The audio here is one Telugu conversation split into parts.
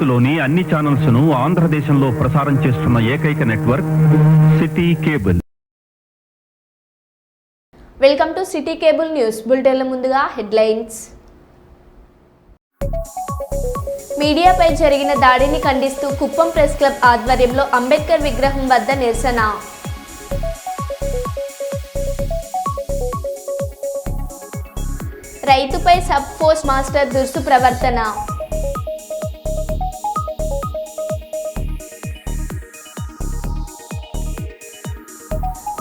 భారత్లోని అన్ని ఛానల్స్ ను ఆంధ్రదేశంలో ప్రసారం చేస్తున్న ఏకైక network city cable. Welcome to city cable news బులెటిన్ల ముందుగా హెడ్లైన్స్. మీడియాపై జరిగిన దాడిని ఖండిస్తూ కుప్పం ప్రెస్ క్లబ్ ఆధ్వర్యంలో అంబేద్కర్ విగ్రహం వద్ద నిరసన. రైతుపై సబ్ పోస్ట్ మాస్టర్ దురుసు ప్రవర్తన.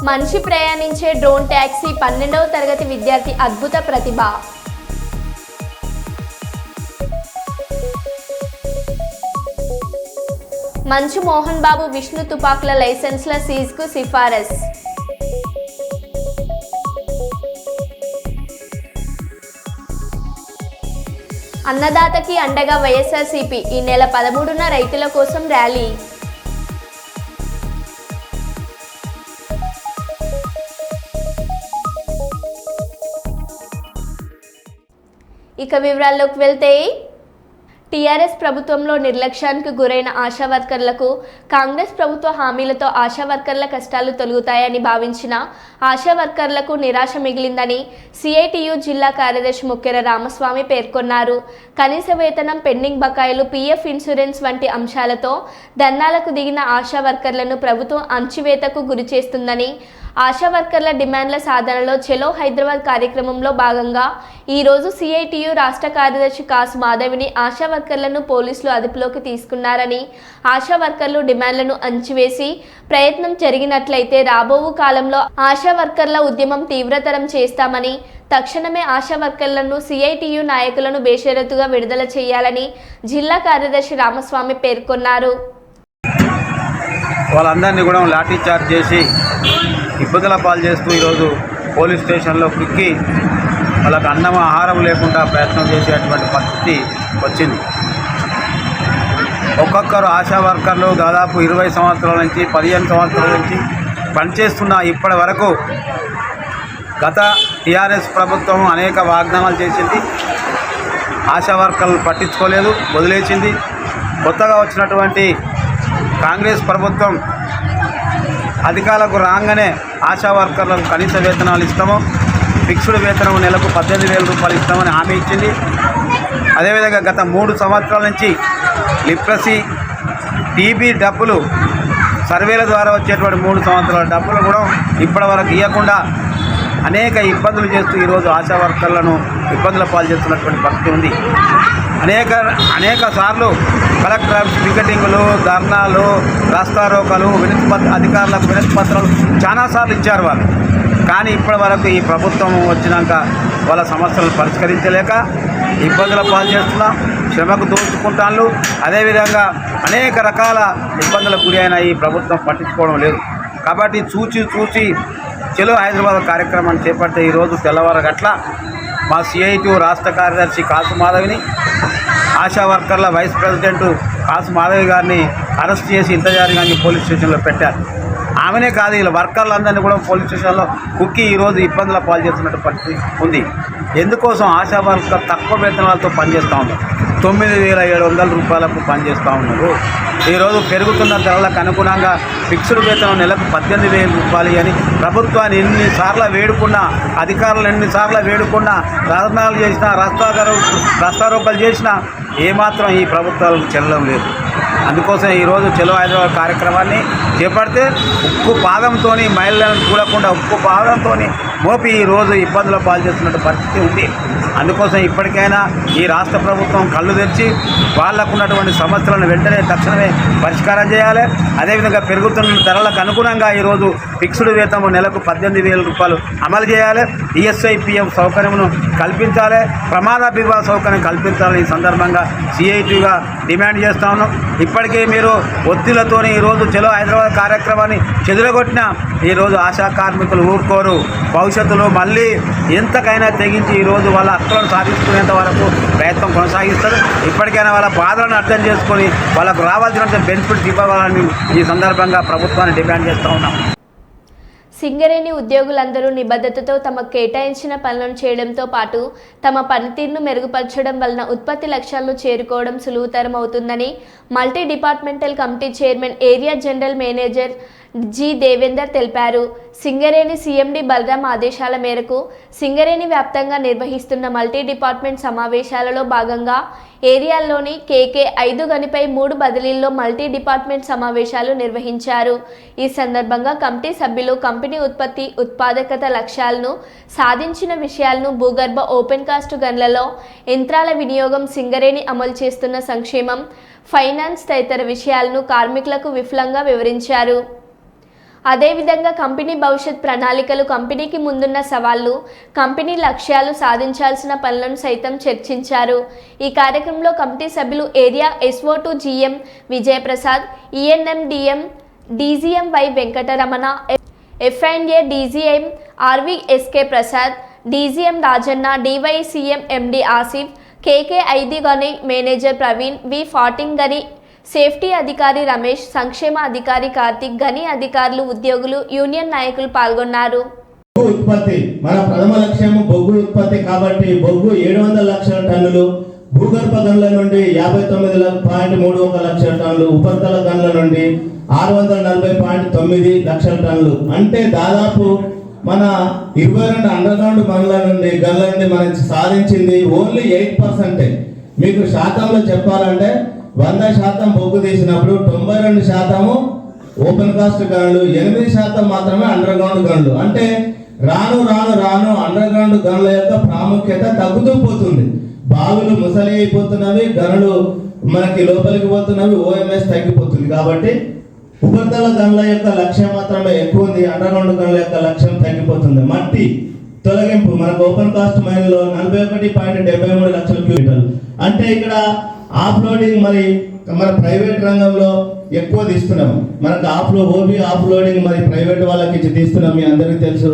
మనిషి ప్రయాణించే డ్రోన్ ట్యాక్సీ 12వ తరగతి విద్యార్థి అద్భుత ప్రతిభ. మంచు మోహన్ బాబు విష్ణు తుపాకుల లైసెన్స్ల సీజ్కు సిఫారసు. అన్నదాతకి అండగా వైఎస్ఆర్సీపీ ఈ నెల 13న రైతుల కోసం ర్యాలీ. ఇక వివరాల్లోకి వెళ్తే, టీఆర్ఎస్ ప్రభుత్వంలో నిర్లక్ష్యానికి గురైన ఆశా వర్కర్లకు కాంగ్రెస్ ప్రభుత్వ హామీలతో ఆశా వర్కర్ల కష్టాలు తొలగుతాయని భావించిన ఆశా వర్కర్లకు నిరాశ మిగిలిందని సిఐటియు జిల్లా కార్యదర్శి ముక్కెర రామస్వామి పేర్కొన్నారు. కనీస వేతనం, పెండింగ్ బకాయిలు, పీఎఫ్ ఇన్సూరెన్స్ వంటి అంశాలతో ధర్నాలకు దిగిన ఆశా వర్కర్లను ప్రభుత్వం అణచివేతకు గురి చేస్తుందని, ఆశా వర్కర్ల డిమాండ్ల సాధనలో చెలో హైదరాబాద్ కార్యక్రమంలో భాగంగా ఈరోజు సిఐటియు రాష్ట్ర కార్యదర్శి కాసు మాధవిని ఆశా వర్కర్లను పోలీసులు అదుపులోకి తీసుకున్నారని, ఆశా వర్కర్లు డిమాండ్లను అణచివేసి ప్రయత్నం జరిగినట్లయితే రాబోవు కాలంలో ఆశా వర్కర్ల ఉద్యమం తీవ్రతరం చేస్తామని, తక్షణమే ఆశా వర్కర్లను, సిఐటియు నాయకులను బేషరతుగా విడుదల చేయాలని జిల్లా కార్యదర్శి రామస్వామి పేర్కొన్నారు. వాళ్ళందరినీ కూడా లాఠీ చార్జ్ చేసి ఇబ్బందుల పాలు చేస్తూ ఈరోజు పోలీస్ స్టేషన్లో కుక్కి వాళ్ళకి అన్నం ఆహారం లేకుండా ప్రయత్నం చేసేటువంటి పరిస్థితి వచ్చింది. ఒక్కొక్కరు ఆశా వర్కర్లు దాదాపు 20 సంవత్సరాల నుంచి 15 సంవత్సరాల నుంచి పనిచేస్తున్న ఇప్పటి వరకు గత టీఆర్ఎస్ ప్రభుత్వం అనేక వాగ్దానాలు చేసింది. ఆశా వర్కర్లు పట్టించుకోలేదు, వదిలేసింది. కొత్తగా వచ్చినటువంటి కాంగ్రెస్ ప్రభుత్వం అధికారులకు రాగానే ఆశా వర్కర్లకు కనీస వేతనాలు ఇస్తాము, ఫిక్స్డ్ వేతనం నెలకు 18,000 రూపాయలు ఇస్తామని హామీ ఇచ్చింది. అదేవిధంగా గత 3 సంవత్సరాల నుంచి లిప్రసీ, టీబీ డబ్బులు సర్వేల ద్వారా వచ్చేటువంటి 3 సంవత్సరాల డబ్బులు కూడా ఇప్పటి వరకు ఇవ్వకుండా అనేక ఇబ్బందులు చేస్తూ ఈరోజు ఆశా వర్కర్లను ఇబ్బందుల పాలు చేస్తున్నటువంటి పరిస్థితి ఉంది. అనేక సార్లు కలెక్టర్ ఆఫీస్ పికెటింగ్లు, ధర్నాలు, రాస్తారోకలు, అధికారులకు వినతి పత్రాలు చాలాసార్లు ఇచ్చారు వాళ్ళు. కానీ ఇప్పటి వరకు ఈ ప్రభుత్వం వచ్చినాక వాళ్ళ సమస్యలను పరిష్కరించలేక ఇబ్బందుల పాలు చేస్తున్నాం, శ్రమకు దోచుకుంటాను. అదేవిధంగా అనేక రకాల ఇబ్బందులకు గురి అయిన ఈ ప్రభుత్వం పట్టించుకోవడం లేదు. కాబట్టి చూచి చెలో హైదరాబాద్ కార్యక్రమాన్ని చేపడితే ఈరోజు తెల్లవారు గట్ల మా సిఐటియు రాష్ట్ర కార్యదర్శి కాసు మాధవిని, ఆశా వర్కర్ల వైస్ ప్రెసిడెంట్ కాసు మాధవి గారిని అరెస్ట్ చేసి ఇంతజారీగాన్ని పోలీస్ స్టేషన్లో పెట్టారు. ఆమెనే కాదు, వీళ్ళ వర్కర్లందరినీ కూడా పోలీస్ స్టేషన్లో కుక్కి ఈరోజు ఇబ్బందుల పాలు చేస్తున్నట్టు పరిస్థితి ఉంది. ఎందుకోసం ఆశా వర్కర్ తక్కువ వేతనాలతో పనిచేస్తూ ఉన్నారు, 9,700 రూపాయలకు పనిచేస్తూ ఉన్నారు. ఈరోజు పెరుగుతున్న ధరలకు అనుగుణంగా ఫిక్స్డ్ వేతనం నెలకు 18,000 రూపాయలు అని ప్రభుత్వాన్ని ఎన్నిసార్లు వేడుకున్నా, అధికారులు ఎన్నిసార్లు వేడుకున్నా, ధర్నాలు చేసినా, రాస్తారోకలు చేసినా ఏమాత్రం ఈ ప్రభుత్వాలకు చెల్లడం లేదు. అందుకోసం ఈరోజు చెలో హైదరాబాద్ కార్యక్రమాన్ని చేపడితే ఉక్కు పాదంతో మహిళలను చూడకుండా ఉక్కు పాదంతో మోపి ఈరోజు ఇబ్బందుల పాలు చేస్తున్నట్టు పరిస్థితి ఉంది. అందుకోసం ఇప్పటికైనా ఈ రాష్ట్ర ప్రభుత్వం కళ్ళు తెరిచి వాళ్లకు ఉన్నటువంటి సమస్యలను వెంటనే తక్షణమే పరిష్కారం చేయాలి. అదేవిధంగా పెరుగుతున్న ధరలకు అనుగుణంగా ఈరోజు ఫిక్స్డ్ వేతనం నెలకు 18,000 రూపాయలు అమలు చేయాలి. ఈఎస్ఐ, పిఎఫ్ సౌకర్యమును కల్పించాలి, ప్రమాద బీమా సౌకర్యం కల్పించాలని ఈ సందర్భంగా సిఐటిగా డిమాండ్ చేస్తా ఉన్నాం. ఇప్పటికే మీరు ఒత్తిళ్లతోని ఈరోజు చెలో హైదరాబాద్ కార్యక్రమాన్ని చెదరగొట్టిన ఈరోజు ఆశా కార్మికులు ఊరుకోరు. భవిష్యత్తులో మళ్ళీ ఎంతకైనా తెగించి ఈరోజు వాళ్ళ హక్కులను సాధించుకునేంత వరకు ప్రయత్నం కొనసాగిస్తారు. ఇప్పటికైనా వాళ్ళ బాధలను అర్థం చేసుకొని వాళ్ళకు రావాల్సినంత బెనిఫిట్స్ ఇవ్వాలని ఈ సందర్భంగా ప్రభుత్వాన్ని డిమాండ్ చేస్తూ ఉన్నాం. సింగరేణి ఉద్యోగులందరూ నిబద్ధతతో తమకు కేటాయించిన పనులను చేయడంతో పాటు తమ పనితీరును మెరుగుపరచడం వలన ఉత్పత్తి లక్ష్యాలను చేరుకోవడం సులువుతరం అవుతుందని multi departmental committee chairman area general manager G Devender తెలిపారు. సింగరేణి సీఎండీ బలరాం ఆదేశాల మేరకు సింగరేణి వ్యాప్తంగా నిర్వహిస్తున్న మల్టీ డిపార్ట్మెంట్ సమావేశాలలో భాగంగా ఏరియాల్లోని కేకే 5 గనిపై 3 బదిలీల్లో మల్టీ డిపార్ట్మెంట్ సమావేశాలు నిర్వహించారు. ఈ సందర్భంగా కమిటీ సభ్యులు కంపెనీ ఉత్పత్తి ఉత్పాదకత లక్ష్యాలను సాధించిన విషయాలను, భూగర్భ ఓపెన్ కాస్ట్ గన్లలో యంత్రాల వినియోగం, సింగరేణి అమలు చేస్తున్న సంక్షేమం, ఫైనాన్స్ తదితర విషయాలను కార్మికులకు విపులంగా వివరించారు. అదేవిధంగా కంపెనీ భవిష్యత్ ప్రణాళికలు, కంపెనీకి ముందున్న సవాళ్లు, కంపెనీ లక్ష్యాలు, సాధించాల్సిన పనులను సైతం చర్చించారు. ఈ కార్యక్రమంలో కమిటీ సభ్యులు area SO2 GM Vijayaprasad, ENM DM DGM Y Venkataramana, F&A DGM RVSK Prasad, DGM Rajanna, DYCM MD Asif, KK 5 గని మేనేజర్ ప్రవీణ్, V14 గని సేఫ్టీ అధికారి రమేష్, సంక్షేమ అధికారి కార్తిక్, గని అధికారులు, ఉద్యోగులు, యూనియన్ నాయకులు పాల్గొన్నారు. ఉత్పత్తి మన ప్రథమ లక్ష్యం బొగ్గు ఉత్పత్తి కాబట్టి బొగ్గు 700 లక్షల టన్నులు, భూగర్భ గనుల నుండి 59.31 లక్షల టన్నులు, ఉపరితల గనుల నుండి 640.9 లక్షల టన్నులు, అంటే దాదాపు మన 22 అండర్ గ్రౌండ్ గనుల నుండి మనం సాధించింది ఓన్లీ 8%. మీకు శాతంలో చెప్పాలంటే 100% బొగ్గు తీసినప్పుడు 92% ఓపెన్ కాస్ట్ గనులు, 8% మాత్రమే అండర్ గ్రౌండ్ గనులు. అంటే రాను రాను రాను అండర్ గ్రౌండ్ గనుల యొక్క ప్రాముఖ్యత తగ్గుతూ పోతుంది. బావులు ముసలి అయిపోతున్నవి, గనులు మనకి లోపలికి పోతున్నవి, OMS తగ్గిపోతుంది. కాబట్టి ఉపరితల గనుల యొక్క లక్ష్యం మాత్రమే ఎక్కువ ఉంది, అండర్ గ్రౌండ్ గనుల యొక్క లక్ష్యం తగ్గిపోతుంది. మట్టి తొలగింపు మనకు ఓపెన్ కాస్ట్ మైన్ లో 41.73 లక్షల క్యూబికల్, అంటే ఇక్కడ ఆఫ్ లోడింగ్ మరి మన ప్రైవేట్ రంగంలో ఎక్కువ తీస్తున్నాం. మనకు ఓబీ ఆఫ్ లోడింగ్ మరి ప్రైవేట్ వాళ్ళకి ఇచ్చి తీస్తున్నాం, మీ అందరికీ తెలుసు.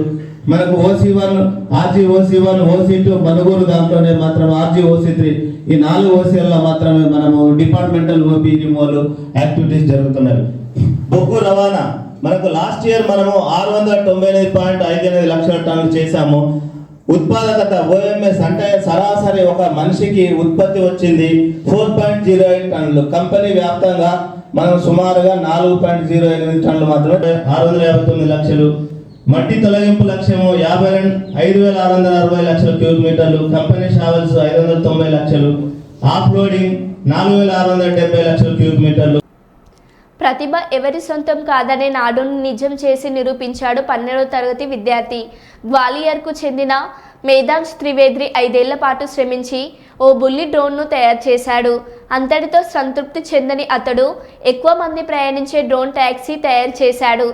మనకు OC1, RGOC1, OC2 మనుగోలు దాంట్లోనే మాత్రం RGOC3 ఈ 4 OCLలో మాత్రమే మనము డిపార్ట్మెంటల్ ఓబీ రిమూవల్ యాక్టివిటీస్ జరుగుతున్నాయి. బొగ్గు రవాణా మనకు లాస్ట్ ఇయర్ మనము 699.58 లక్షల టన్నులు చేశాము. ఉత్పాదకత OMS అంటే సరాసరి ఒక మనిషికి ఉత్పత్తి వచ్చింది 4.08 టన్నులు. కంపెనీ వ్యాప్తంగా మనం సుమారుగా 4.08 టన్నులు మాత్రమే, 659 లక్షలు. మట్టి తొలగింపు లక్ష్యము 5,660 లక్షల క్యూబిక్ మీటర్లు, కంపెనీ షావెల్స్ 590 లక్షలు, ఆఫ్ లోడింగ్ 4,670 లక్షల క్యూబిక్ మీటర్లు. ప్రతిభ ఎవరి సొంతం కాదనే నాడును నిజం చేసి నిరూపించాడు 12వ తరగతి విద్యార్థి. గ్వాలియర్కు చెందిన మేధాంశ్ త్రివేది 5 ఏళ్ల పాటు శ్రమించి ఓ బుల్లి డ్రోన్ను తయారు చేశాడు. అంతటితో సంతృప్తి చెందని అతడు ఎక్కువ మంది ప్రయాణించే డ్రోన్ ట్యాక్సీ తయారు చేశాడు.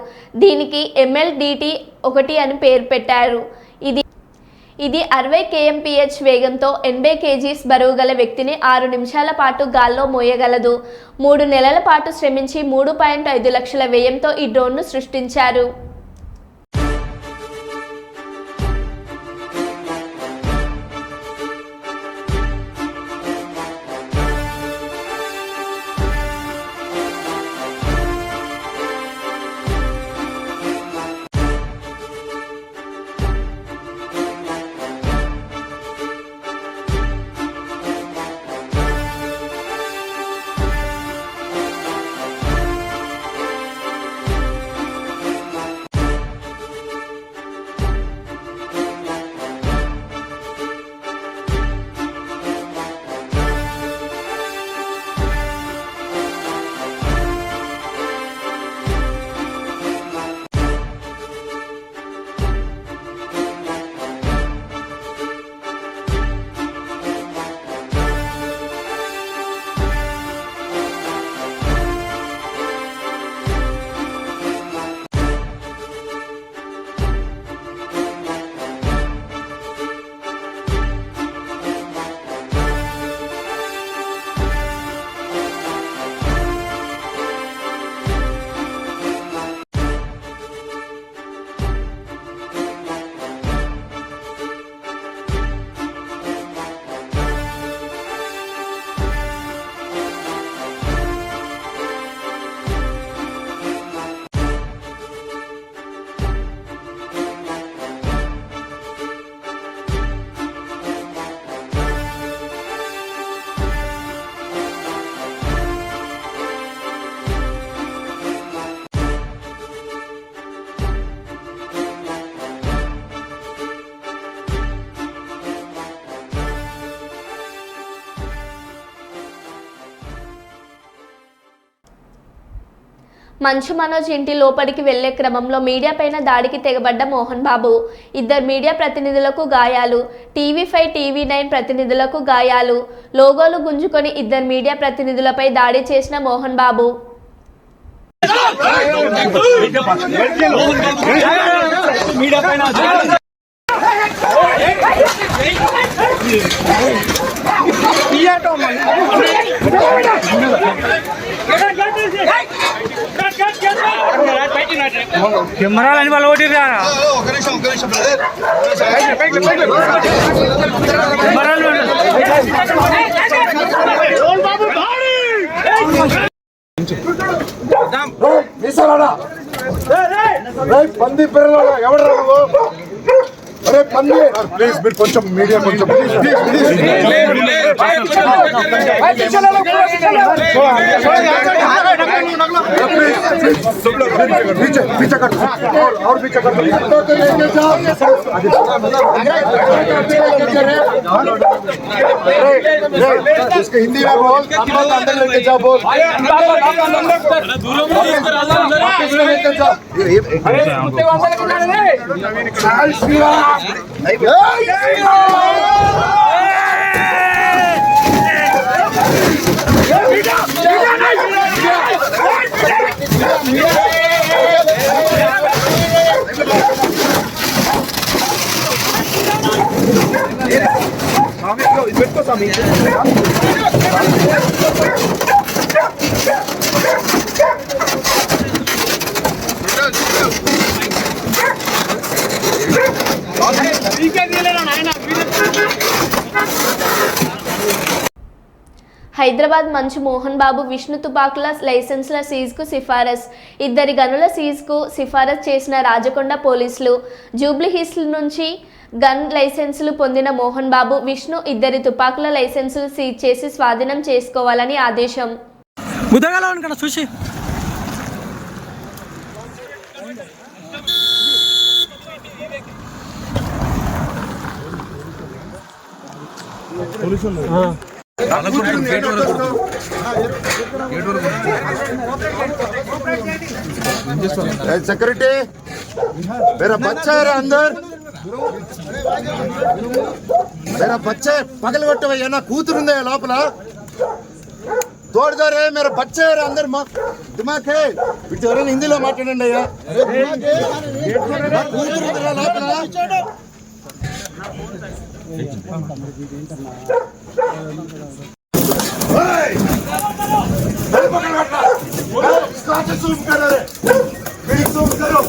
దీనికి MLDT-1 అని పేరు పెట్టారు. ఇది 60 kmph వేగంతో 80 kgs బరువు గల వ్యక్తిని 6 నిమిషాల పాటు గాల్లో మోయగలదు. 3 నెలల పాటు శ్రమించి 3.5 లక్షల వ్యయంతో ఈ డ్రోన్ను సృష్టించారు. మంచు మనోజ్ ఇంటి లోపలికి వెళ్లే క్రమంలో మీడియా పైన దాడికి తెగబడ్డ మోహన్ బాబు, 2 మీడియా ప్రతినిధులకు గాయాలు, టీవీ5 టీవీ9 ప్రతినిధులకు గాయాలు, లోగోలు గుంజుకొని 2 మీడియా ప్రతినిధులపై దాడి చేసిన మోహన్ బాబు. కెమెరాలని వాళ్ళు ఓటిరా పంది పిల్లల ఎవరు రావు అరే పంది ప్లీజ్ మీరు కొంచెం మీడియా కొంచెం पीछे कर और पीछे कर इसके हिंदी में बोल अंदर लेके जाओ बोल హైదరాబాద్ మంచు మోహన్ బాబు విష్ణు తుపాకుల లైసెన్సుల సీజ్కు సిఫారసు. 2 గనుల సీజ్కు సిఫారసు చేసిన రాజకొండ పోలీసులు. జూబ్లీ హిల్స్ నుంచి గన్ లైసెన్సులు పొందిన మోహన్ బాబు, విష్ణు 2 తుపాకుల లైసెన్సులు సీజ్ చేసి స్వాధీనం చేసుకోవాలని ఆదేశం. చూసి सिक्योरिटी मेरा बच्चा है अंदर मेरा बच्चा पगल కొట్టవయ్యా నా కూతురుందే లోపల తోడుదారే मेरा बच्चा है अंदर दिमाग है ఇటు ఎవరైనా హిందీలో మాట్లాడండి అయ్యా నా కూతురుందే లోపల जूम करो रे जूम करो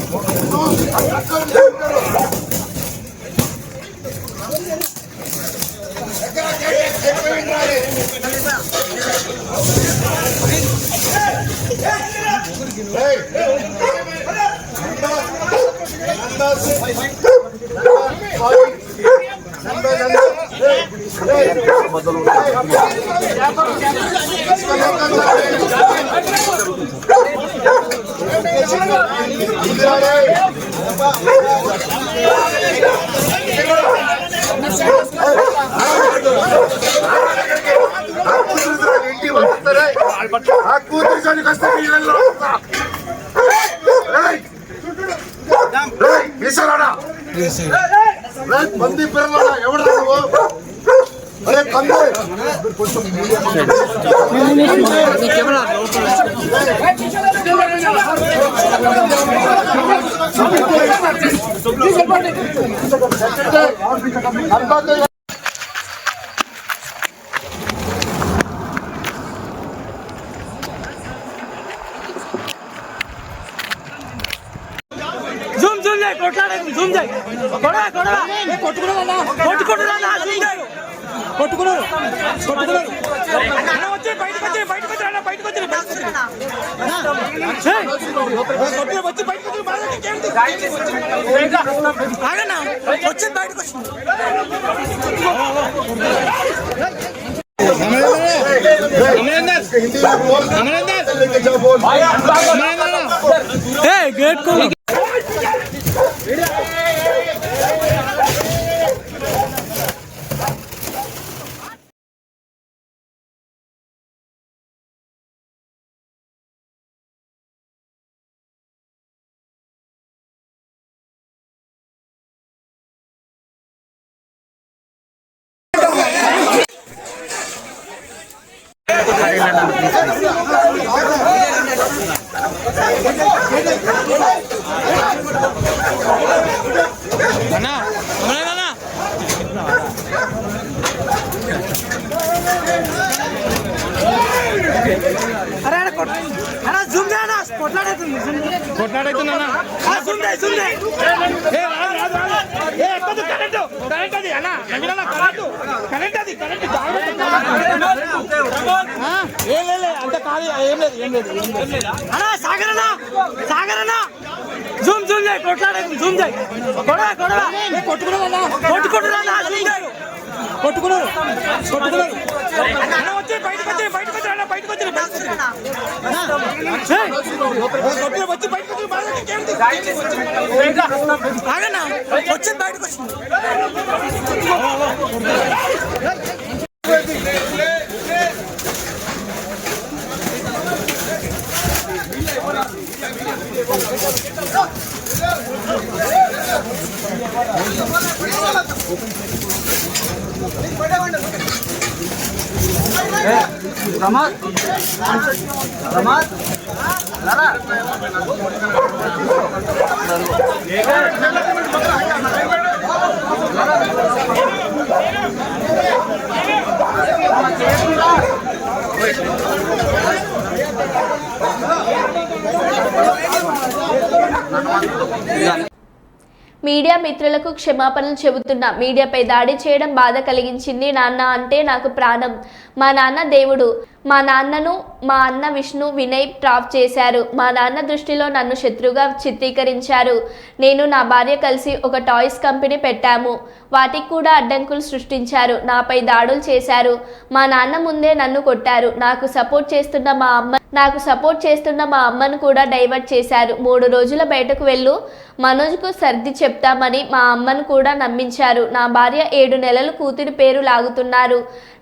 పంది పిల్లల ఎవరు రావు అరే పంది జూమ్ జూమ్ చేయి కొట్లాడకు జూమ్ చేయి కొడవా కొడవా ఏ కొట్టుకున్నానా కొట్టుకున్నానా జూమ్ చేయి కొట్టుకున్నారు కొట్టుకున్నారు అన్న వచ్చి బయటికి వచ్చి అన్న బయటికి వచ్చి కొట్టుకుని వచ్చి బయటికి వచ్చి బాగా ఏంటి ఆగన్నా వచ్చి బయటికి వచ్చి गेट को అరే అన్న జూమ్ చేయనా కొట్లాడైతుంది జూమ్ చేయి ఏ ఎక్కదు కరెంట్ అది అన్న కరెంట్ అది ఏం లేదు అంత ఖాళీ ఏం లేదు అన్న సాగరన్నా జూమ్ చేయి కొట్లాడైతుంది జూమ్ చేయి కొట్టుకున్నా కొట్టుకున్నారు వచ్చి బయటకు వచ్చి అన్న బయటకు వచ్చి బయటకు వచ్చి మీడియా మిత్రులకు క్షమాపణలు చెబుతున్నా. మీడియాపై దాడి చేయడం బాధ కలిగించింది. నాన్న అంటే నాకు ప్రాణం. మా నాన్న దేవుడు. మా నాన్నను మా అన్న విష్ణు వినయ్ ట్రాప్ చేశారు. మా నాన్న దృష్టిలో నన్ను శత్రువుగా చిత్రీకరించారు. నేను నా భార్య కలిసి ఒక టాయ్స్ కంపెనీ పెట్టాము. వాటికి కూడా అడ్డంకులు సృష్టించారు. నాపై దాడులు చేశారు. మా నాన్న ముందే నన్ను కొట్టారు. నాకు సపోర్ట్ చేస్తున్న మా అమ్మను కూడా డైవర్ట్ చేశారు. 3 రోజుల బయటకు వెళ్ళు, మనోజ్కు సర్ది చెప్తామని మా అమ్మను కూడా నమ్మించారు. నా భార్య 7 నెలలు కూతురి పేరు లాగుతున్నారు.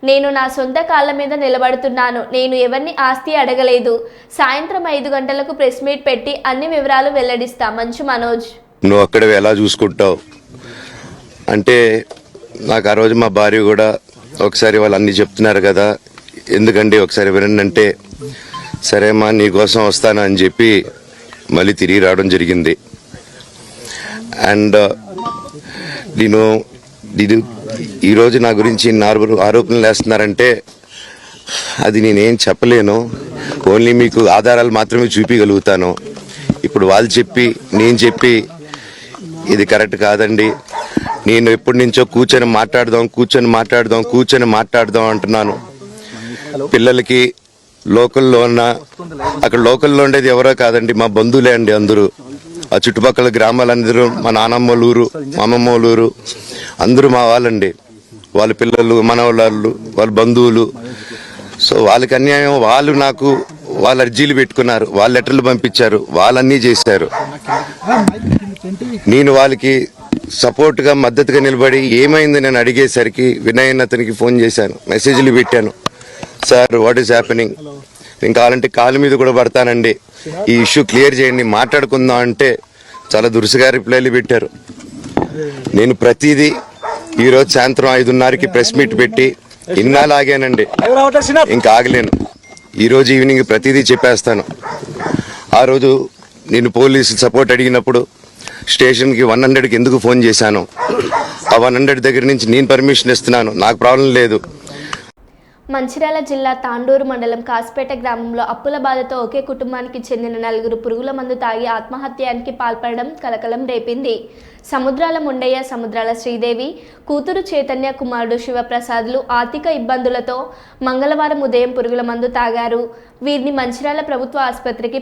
నేను నా సొంత కాళ్ళ మీద నిలబడుతున్నాను. నేను ఎవరిని ఆస్తి అడగలేదు. సాయంత్రం 5 గంటలకు ప్రెస్ మీట్ పెట్టి అన్ని వివరాలు వెల్లడిస్తా. మంచు మనోజ్. నువ్వు అక్కడ ఎలా చూసుకుంటావు అంటే, నాకు ఆ రోజు మా భార్య కూడా ఒకసారి వాళ్ళు అన్ని చెప్తున్నారు కదా, ఎందుకండి ఒకసారి వినండి అంటే, సరేమ్మా నీకోసం వస్తాను అని చెప్పి మళ్ళీ తిరిగి రావడం జరిగింది. అండ్ నేను ఈరోజు నా గురించి ఆరోపణలు వేస్తున్నారంటే అది నేనేం చెప్పలేను. ఓన్లీ మీకు ఆధారాలు మాత్రమే చూపించగలుగుతాను. ఇప్పుడు వాళ్ళు చెప్పి నేను చెప్పి ఇది కరెక్ట్ కాదండి, నేను ఎప్పటి నుంచో కూర్చొని మాట్లాడదాం అంటున్నాను. పిల్లలకి లోకల్లో అక్కడ లోకల్లో ఉండేది ఎవరో కాదండి, మా బంధువులే అండి అందరూ. ఆ చుట్టుపక్కల గ్రామాలందరూ మా నానమ్మోళ్ళ ఊరు, మా అమ్మమ్మోళ్ళ ఊరు అందరూ మా వాళ్ళండి. వాళ్ళ పిల్లలు, మనవాళ్ళు, వాళ్ళ బంధువులు. సో వాళ్ళకి అన్యాయం, వాళ్ళు నాకు వాళ్ళ అర్జీలు పెట్టుకున్నారు, వాళ్ళ లెటర్లు పంపించారు, వాళ్ళన్నీ చేశారు. నేను వాళ్ళకి సపోర్ట్గా మద్దతుగా నిలబడి ఏమైంది నేను అడిగేసరికి వినయ్ అతనికి ఫోన్ చేశాను, మెసేజ్లు పెట్టాను. సార్ వాట్ ఈస్ హ్యాపెనింగ్, నేను కావాలంటే కాలు మీద కూడా పడతానండి, ఈ ఇష్యూ క్లియర్ చేయండి, మాట్లాడుకుందాం అంటే చాలా దురుసుగా రిప్లైలు పెట్టారు. నేను ప్రతిదీ ఈరోజు సాయంత్రం 5:30కి ప్రెస్ మీట్ పెట్టి ఇన్నాళ్ళు ఆగానండి, ఇంకా ఆగలేను. ఈరోజు ఈవినింగ్ ప్రతిదీ చెప్పేస్తాను. ఆ రోజు నేను పోలీసు సపోర్ట్ అడిగినప్పుడు స్టేషన్కి 100కి ఎందుకు ఫోన్ చేశాను, ఆ 100 దగ్గర నుంచి నేను పర్మిషన్ ఇస్తున్నాను, నాకు ప్రాబ్లం లేదు. మంచిర్యాల జిల్లా తాండూరు మండలం కాసిపేట గ్రామంలో అప్పుల బాధతో ఒకే కుటుంబానికి చెందిన 4 పురుగుల మందు తాగి ఆత్మహత్యానికి పాల్పడడం కలకలం రేపింది. సముద్రాల ముండయ్య, సముద్రాల శ్రీదేవి కూతురు చైతన్య, కుమారుడు శివప్రసాద్లు ఆర్థిక ఇబ్బందులతో మంగళవారం ఉదయం పురుగుల మందు తాగారు. వీరిని మంచిర్యాల ప్రభుత్వ ఆసుపత్రికి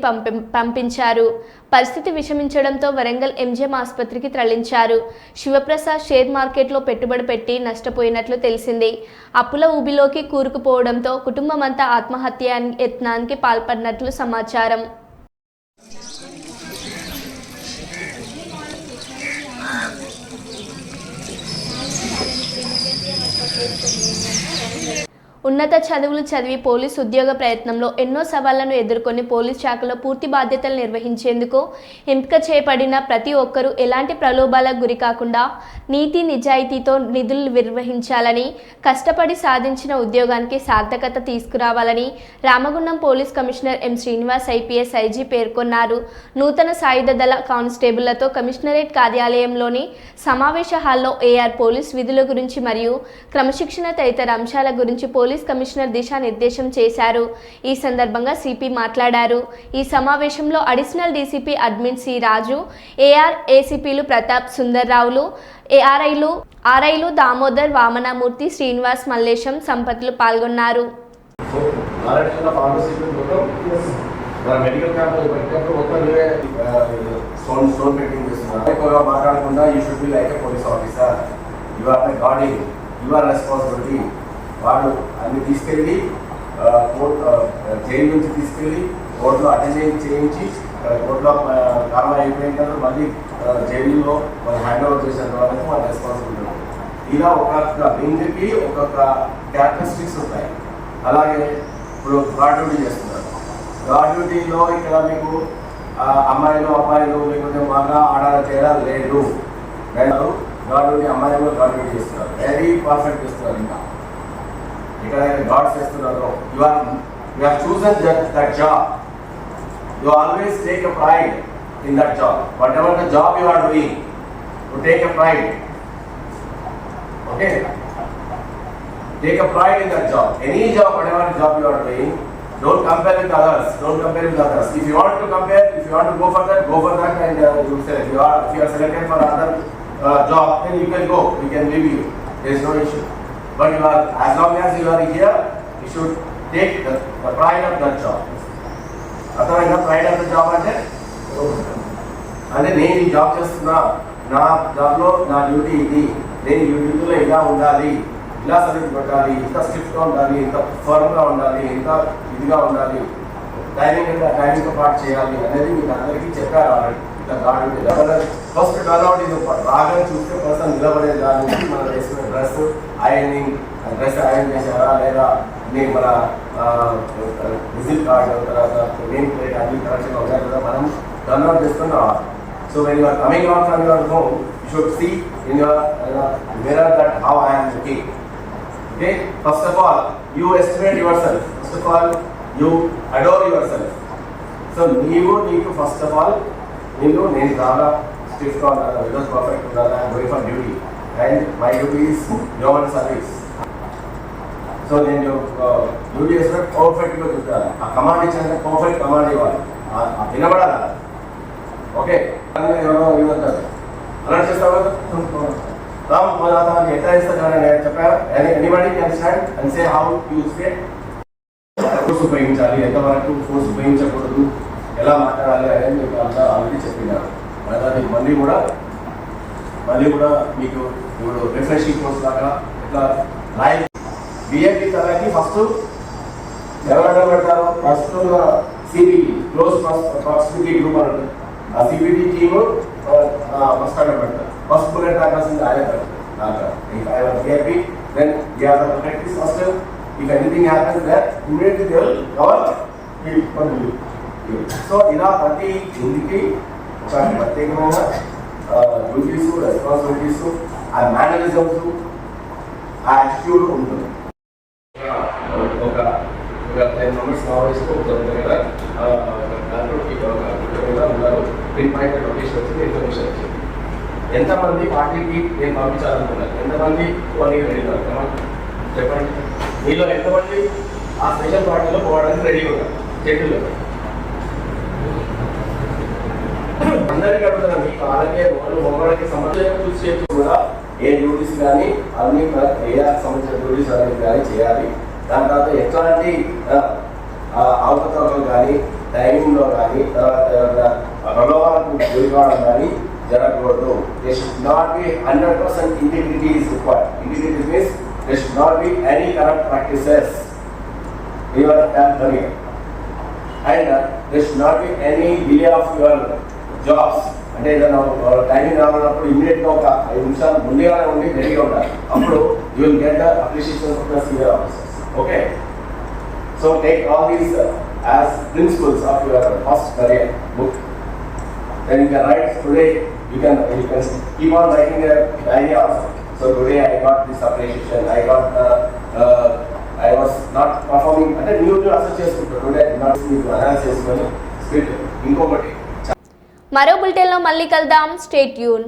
పంపించారు. పరిస్థితి విషమించడంతో వరంగల్ ఎంజిఎం ఆసుపత్రికి తరలించారు. శివప్రసాద్ షేర్ మార్కెట్లో పెట్టుబడి పెట్టి నష్టపోయినట్లు తెలిసింది. అప్పుల ఊబిలోకి కూరుకుపోవడంతో కుటుంబమంతా ఆత్మహత్య యత్నానికి పాల్పడినట్లు సమాచారం. ఉన్నత చదువులు చదివి పోలీసు ఉద్యోగ ప్రయత్నంలో ఎన్నో సవాళ్లను ఎదుర్కొని పోలీస్ శాఖలో పూర్తి బాధ్యతలు నిర్వహించేందుకు ఎంపిక చేయబడిన ప్రతి ఒక్కరూ ఎలాంటి ప్రలోభాలకు గురి కాకుండా నీతి నిజాయితీతో నిధులు నిర్వహించాలని, కష్టపడి సాధించిన ఉద్యోగానికి సార్థకత తీసుకురావాలని Ramagundam police commissioner M Srinivas IPS IG పేర్కొన్నారు. నూతన సాయుధ దళ కానిస్టేబుళ్లతో కమిషనరేట్ కార్యాలయంలోని సమావేశ హాల్లో ఏఆర్ పోలీస్ విధుల గురించి మరియు క్రమశిక్షణ తదితర అంశాల గురించి పోలీస్ కమిషనర్ దిశానిర్దేశం చేశారు. ఈ సందర్భంగా సిపి మాట్లాడారు. ఈ సమావేశంలో additional DCP admin C Raju, AR ఏసీపీలు ప్రతాప్, సుందర్రావులు, ఆర్ఐలు దామోదర్, వామనమూర్తి, శ్రీనివాస్, మల్లేశం, సంపత్లు పాల్గొన్నారు. మాట్లాడకుండా you should be like a police officer. You are the guarding, you are responsibility. వాళ్ళు అన్ని తీసుకెళ్ళి జైలు నుంచి తీసుకెళ్ళి కోర్టులో అటెండ్ చేయించి కోర్టులో కారణం అయిపోయిన తర్వాత మళ్ళీ జైలులో వాళ్ళు హ్యాండ్ ఓవర్ చేసిన వాళ్ళకి వాళ్ళ రెస్పాన్సిబిలిటీ. ఇలా ఒక్కొక్క వింగ్కి ఒక్కొక్క క్యారెక్టరిస్టిక్స్ ఉంటాయి. అలాగే ఇప్పుడు గార్డ్ డ్యూటీ చేస్తున్నారు. గార్డ్ డ్యూటీలో ఇక్కడ మీకు అమ్మాయిలు అబ్బాయిలు లేకపోతే మగ ఆడ తేడా లేదు. గార్డ్ డ్యూటీ అమ్మాయిలు గార్డ్ డ్యూటీ చేస్తున్నారు, వెరీ పర్ఫెక్ట్ చేస్తున్నారు. ఇంకా ఇక్కడ గార్డ్స్ చేస్తున్నారు. You are chosen that job. You always take a pride in that job. Whatever the job you are doing, you take a pride. Okay, take a pride in that job. Any job, whatever job you are doing, don't compare with others. Don't compare with others. If you want to compare, if you want to go for that, and you select. If you are selected for another job, then you can go. We can leave you. There is no issue. But you are, as long as you are here, you should take the pride of that job. అర్థమైనా pride of the job అంటే నేను ఈ జాబ్ చేస్తున్నా, నా జాబ్లో నా డ్యూటీ ఇది, నేను ఈ డ్యూటీలో ఇలా ఉండాలి, ఇలా సర్వీస్ పెట్టాలి, ఇంత స్ట్రిక్ట్గా ఉండాలి, ఇంత ఫర్మ్గా ఉండాలి, ఇంత ఇదిగా ఉండాలి, టైమింగ్తో పాటు చేయాలి అనేది మీకు అందరికీ చెప్పారు ఆల్రెడీ. ఇట్లా గార్డ్ ఫస్ట్ టర్న్అవుట్ ఇది బాగా చూస్తే పర్సన్ నిలబడే దాని నుంచి మనం వేసుకునే డ్రెస్ ఐరన్ చేశారా లేదా అన్ని మన విజిట్ కార్డు తర్వాత నేమ్ ప్లేట్ అన్ని కరెక్షన్ ఉన్నాయి కదా మనం టర్న్అవుట్ చేసుకుని రావాలి. So when you are coming out from your home, you should see in your mirror that how I am looking. Okay, first of all you estimate yourself, first of all you adore yourself. So you need to first of all నేను చాలా స్టిఫ్గా ఉండాలి, ఏదో పర్ఫెక్ట్ ఉండాలి, I'm going for duty and my duty is human service. So నేను డ్యూటీ చేసిన పర్ఫెక్ట్గా చూడాలి, ఆ కమాండ్ ఇచ్చిన పర్ఫెక్ట్ కమాండ్ ఇవ్వాలి, వినబడాలి. ఓకే, ఎవరో ఇవ్వద్దు అలా చేస్తావు కదా ఎట్లా ఇస్తాను చెప్పారు. Anybody can stand and say how use it. Force ఉపయోగించాలి, ఎంతవరకు ఫోర్స్ ఉపయోగించకూడదు, ఎలా మాట్లాడాలి అనేది మీకు అంతా ఆల్రెడీ చెప్పినారు. అది మళ్ళీ కూడా మీకు ఇప్పుడు రిఫ్రెషింగ్ కోర్స్ లాగా ఇట్లా లైవ్ బిఏపీ తరగతి ఫస్ట్ ఎవరైనా పెడతారు. First CBT close proximity group అని ఉంటుంది. ఆ సిబిటి టీము ఫస్ట్ అక్కడ పెడతారు. ఫస్ట్ బుల్లెట్ రావాల్సింది ఆయన పెడతారు. If I was VIP, then we have to protect this hostel. If anything happens there, immediately they will cover it. So ఇలా ప్రతి ఇంటికి ఒక ప్రత్యేకమైన డ్యూటీస్, రెస్పాన్సిబిలిటీస్, ఆ మేనరిజమ్స్, ఆ యాటిట్యూడ్ ఉంటుంది. ఒక 10 మెంబర్స్ కావాల్సిన ఉన్నారు. పిన్ పాయింట్ లొకేషన్ వచ్చింది, ఇన్ఫర్మేషన్ వచ్చింది. ఎంతమంది పార్టీకి నేను పంపించాలనుకున్నాను, ఎంతమంది పోనీ రెడీ ఉన్నారు చెప్పండి. మీలో ఎంతమంది ఆ స్పెషల్ పార్టీలో పోవడానికి రెడీగా ఉన్నారు చెట్టులో? అందరికీ అడుగుతున్నాను, మీకు అలాగే మొగలకి సంబంధించిన చూసి చేస్తూ కూడా ఏ డ్యూటీస్ కానీ అన్ని ఏఆర్ సంబంధించిన డ్యూటీస్ అనేది కానీ చేయాలి. దాని తర్వాత ఎట్లాంటి అవకతవకలు కానీ టైమింగ్లో కానీ తర్వాత ప్రలోభాలకు గురి కావడం కానీ జరగకూడదు. There should not be 100% integrity is required. Integrity means there should not be any corrupt practices in your career, and there should not be any delay of your jobs. అంటే ఏదైనా టైమింగ్ రావాలన్నప్పుడు ఇమీడియట్గా ఒక 5 నిమిషాలు ముందుగానే ఉండి రెడీగా ఉండాలి. అప్పుడు you will get the appreciation of the senior officers. Okay. So take all these as principles of your first career book. Then you can write today. You can keep on writing a diary also. So today I got this appreciation. I was not performing. అంటే new associates today not need to analyze చేసుకొని స్క్రిప్ట్ ఇంకొకటి. మరో బులెటిన్లో మళ్ళీ కలుద్దాం. Stay tune.